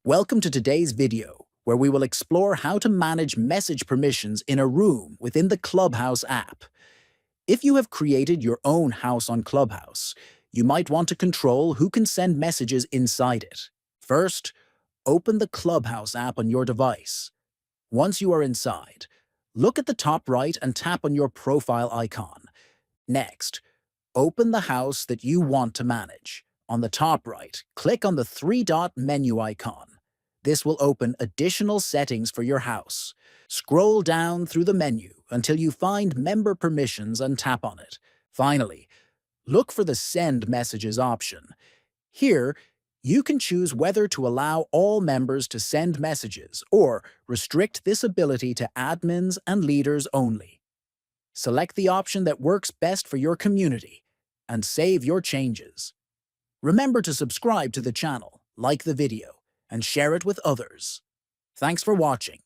Welcome to today's video, where we will explore how to manage message permissions in a room within the Clubhouse app. If you have created your own house on Clubhouse, you might want to control who can send messages inside it. First, open the Clubhouse app on your device. Once you are inside, look at the top right and tap on your profile icon. Next, open the house that you want to manage. On the top right, click on the three-dot menu icon. This will open additional settings for your house. Scroll down through the menu until you find Member Permissions and tap on it. Finally, look for the Send Messages option. Here, you can choose whether to allow all members to send messages or restrict this ability to admins and leaders only. Select the option that works best for your community and save your changes. Remember to subscribe to the channel, like the video, and share it with others. Thanks for watching.